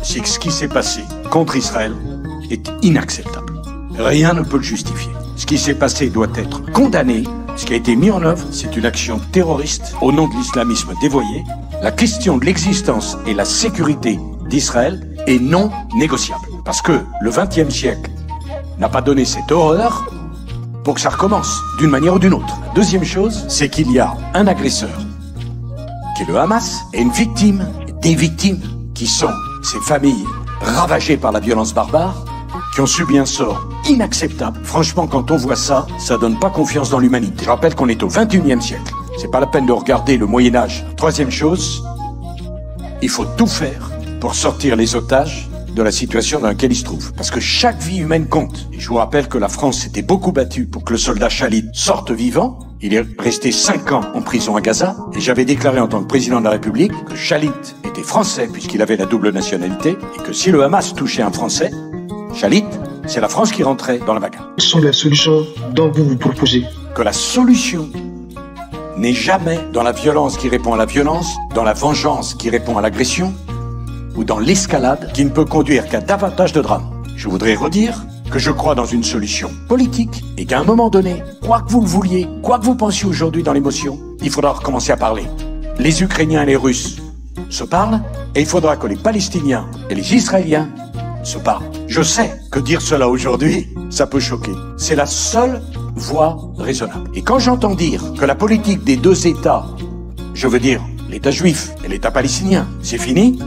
c'est que ce qui s'est passé contre Israël est inacceptable. Rien ne peut le justifier. Ce qui s'est passé doit être condamné. Ce qui a été mis en œuvre, c'est une action terroriste au nom de l'islamisme dévoyé. La question de l'existence et la sécurité d'Israël est non négociable. Parce que le XXe siècle n'a pas donné cette horreur pour que ça recommence d'une manière ou d'une autre. La deuxième chose, c'est qu'il y a un agresseur, qui est le Hamas, et une victime, des victimes, qui sont ces familles ravagées par la violence barbare, qui ont subi un sort inacceptable. Franchement, quand on voit ça, ça donne pas confiance dans l'humanité. Je rappelle qu'on est au XXIe siècle. C'est pas la peine de regarder le Moyen-Âge. Troisième chose, il faut tout faire pour sortir les otages de la situation dans laquelle ils se trouvent. Parce que chaque vie humaine compte. Et je vous rappelle que la France s'était beaucoup battue pour que le soldat Shalit sorte vivant. Il est resté 5 ans en prison à Gaza. Et j'avais déclaré en tant que président de la République que Shalit était français puisqu'il avait la double nationalité. Et que si le Hamas touchait un Français, Shalit, c'est la France qui rentrait dans la bagarre. Quelles sont les solutions dont vous vous proposez? Que la solution n'est jamais dans la violence qui répond à la violence, dans la vengeance qui répond à l'agression, ou dans l'escalade qui ne peut conduire qu'à davantage de drames. Je voudrais redire que je crois dans une solution politique et qu'à un moment donné, quoi que vous le vouliez, quoi que vous pensiez aujourd'hui dans l'émotion, il faudra recommencer à parler. Les Ukrainiens et les Russes se parlent et il faudra que les Palestiniens et les Israéliens se parlent. Je sais que dire cela aujourd'hui, ça peut choquer. C'est la seule voie raisonnable. Et quand j'entends dire que la politique des deux États, je veux dire l'État juif et l'État palestinien, c'est fini,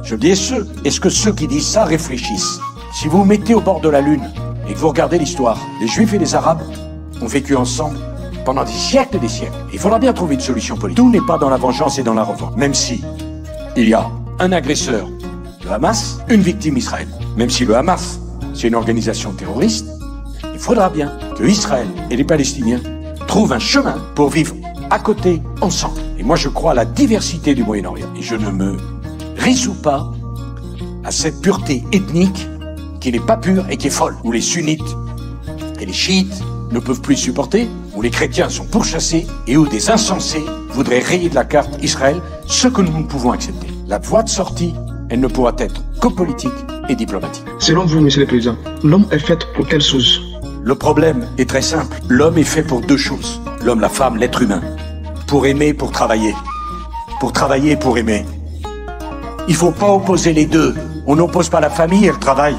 je me dis, est-ce que ceux qui disent ça réfléchissent? Si vous vous mettez au bord de la Lune et que vous regardez l'histoire, les Juifs et les Arabes ont vécu ensemble pendant des siècles et des siècles. Il faudra bien trouver une solution politique. Tout n'est pas dans la vengeance et dans la revanche. Même si il y a un agresseur, le Hamas, une victime Israël. Même si le Hamas, c'est une organisation terroriste, il faudra bien que Israël et les Palestiniens trouvent un chemin pour vivre à côté, ensemble. Et moi, je crois à la diversité du Moyen-Orient. Et je ne me résous pas à cette pureté ethnique qui n'est pas pure et qui est folle, où les sunnites et les chiites ne peuvent plus supporter, où les chrétiens sont pourchassés et où des insensés voudraient rayer de la carte Israël, ce que nous ne pouvons accepter. La voie de sortie, elle ne pourra être que politique et diplomatique. Selon vous, monsieur le président, l'homme est fait pour quelle chose? Le problème est très simple. L'homme est fait pour deux choses. L'homme, la femme, l'être humain. Pour aimer, pour travailler. Pour travailler, pour aimer. Il ne faut pas opposer les deux. On n'oppose pas la famille et le travail.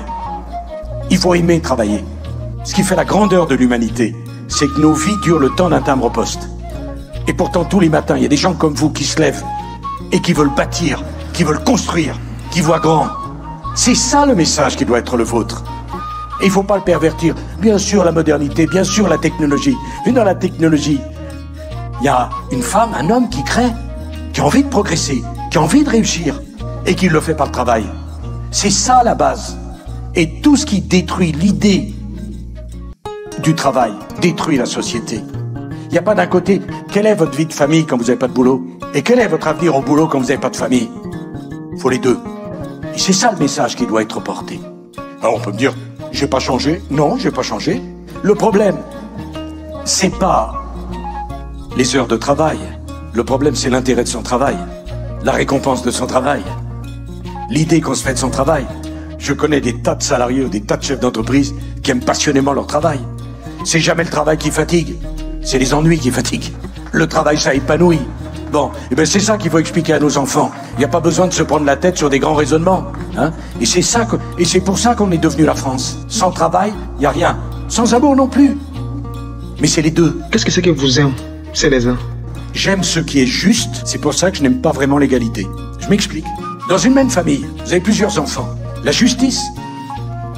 Il faut aimer travailler. Ce qui fait la grandeur de l'humanité, c'est que nos vies durent le temps d'un timbre-poste. Et pourtant, tous les matins, il y a des gens comme vous qui se lèvent et qui veulent bâtir, qui veulent construire, qui voient grand. C'est ça le message qui doit être le vôtre. Et il ne faut pas le pervertir. Bien sûr, la modernité, bien sûr, la technologie. Mais dans la technologie, il y a une femme, un homme qui crée, qui a envie de progresser, qui a envie de réussir, et qui le fait par le travail. C'est ça la base. Et tout ce qui détruit l'idée du travail détruit la société. Il n'y a pas d'un côté, quelle est votre vie de famille quand vous n'avez pas de boulot? Et quel est votre avenir au boulot quand vous n'avez pas de famille? Il faut les deux. Et c'est ça le message qui doit être porté. Alors on peut me dire, j'ai pas changé. Non, j'ai pas changé. Le problème, c'est pas les heures de travail. Le problème, c'est l'intérêt de son travail. La récompense de son travail. L'idée qu'on se fait de son travail. Je connais des tas de salariés ou des tas de chefs d'entreprise qui aiment passionnément leur travail. C'est jamais le travail qui fatigue, c'est les ennuis qui fatiguent. Le travail, ça épanouit. Bon, et ben c'est ça qu'il faut expliquer à nos enfants. Il n'y a pas besoin de se prendre la tête sur des grands raisonnements. Hein. Et c'est pour ça qu'on est devenu la France. Sans travail, il n'y a rien. Sans amour non plus. Mais c'est les deux. Qu'est-ce que c'est que vous aimez, c'est les uns? J'aime ce qui est juste, c'est pour ça que je n'aime pas vraiment l'égalité. Je m'explique. Dans une même famille, vous avez plusieurs enfants. La justice,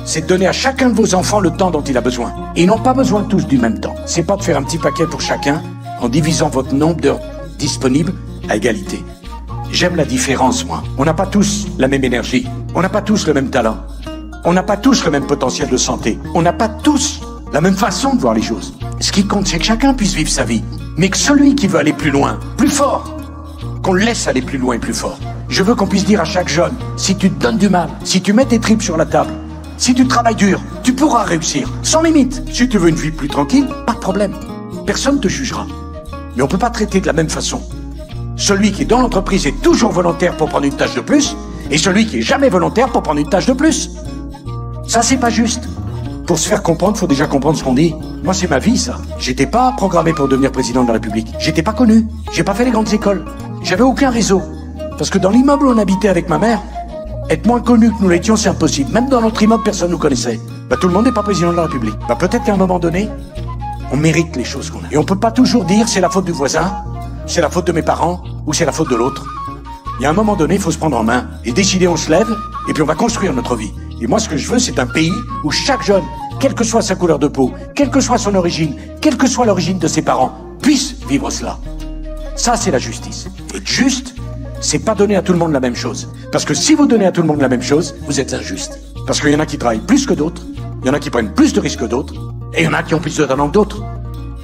c'est de donner à chacun de vos enfants le temps dont il a besoin. Et ils n'ont pas besoin tous du même temps. C'est pas de faire un petit paquet pour chacun en divisant votre nombre d'heures disponibles à égalité. J'aime la différence, moi. On n'a pas tous la même énergie. On n'a pas tous le même talent. On n'a pas tous le même potentiel de santé. On n'a pas tous la même façon de voir les choses. Ce qui compte, c'est que chacun puisse vivre sa vie. Mais que celui qui veut aller plus loin, plus fort, qu'on le laisse aller plus loin et plus fort. Je veux qu'on puisse dire à chaque jeune, si tu te donnes du mal, si tu mets tes tripes sur la table, si tu travailles dur, tu pourras réussir, sans limite. Si tu veux une vie plus tranquille, pas de problème. Personne ne te jugera. Mais on ne peut pas traiter de la même façon celui qui, dans l'entreprise, est toujours volontaire pour prendre une tâche de plus, et celui qui est jamais volontaire pour prendre une tâche de plus. Ça, c'est pas juste. Pour se faire comprendre, faut déjà comprendre ce qu'on dit. Moi, c'est ma vie, ça. J'étais pas programmé pour devenir président de la République. J'étais pas connu. J'ai pas fait les grandes écoles. J'avais aucun réseau. Parce que dans l'immeuble où on habitait avec ma mère, être moins connu que nous l'étions, c'est impossible. Même dans notre immeuble, personne nous connaissait. Bah, tout le monde n'est pas président de la République. Bah, peut-être qu'à un moment donné, on mérite les choses qu'on a. Et on peut pas toujours dire c'est la faute du voisin, c'est la faute de mes parents, ou c'est la faute de l'autre. Il y a un moment donné, il faut se prendre en main et décider, on se lève, et puis on va construire notre vie. Et moi, ce que je veux, c'est un pays où chaque jeune, quelle que soit sa couleur de peau, quelle que soit son origine, quelle que soit l'origine de ses parents, puisse vivre cela. Ça, c'est la justice. Être juste, c'est pas donner à tout le monde la même chose. Parce que si vous donnez à tout le monde la même chose, vous êtes injuste. Parce qu'il y en a qui travaillent plus que d'autres, il y en a qui prennent plus de risques que d'autres, et il y en a qui ont plus de talent que d'autres.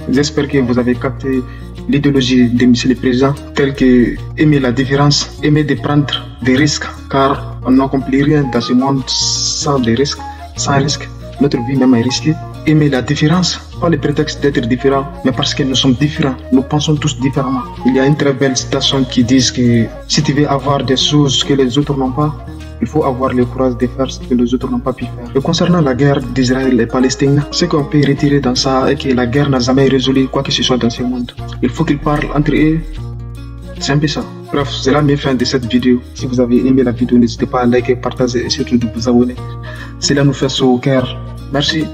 J'espère que vous avez capté l'idéologie de M. le Président, telle que aimer la différence, aimer de prendre des risques, car on n'accomplit rien dans ce monde sans des risques, sans risque. Notre vie même est risquée. Aimer la différence, pas le prétexte d'être différent, mais parce que nous sommes différents. Nous pensons tous différemment. Il y a une très belle citation qui dit que si tu veux avoir des choses que les autres n'ont pas, il faut avoir le courage de faire ce que les autres n'ont pas pu faire. Et concernant la guerre d'Israël et Palestine, ce qu'on peut retirer dans ça est que la guerre n'a jamais résolu quoi que ce soit dans ce monde. Il faut qu'ils parlent entre eux. C'est un peu ça. Bref, c'est la fin de cette vidéo. Si vous avez aimé la vidéo, n'hésitez pas à liker, partager et surtout de vous abonner. Cela nous fait chaud au cœur. Merci.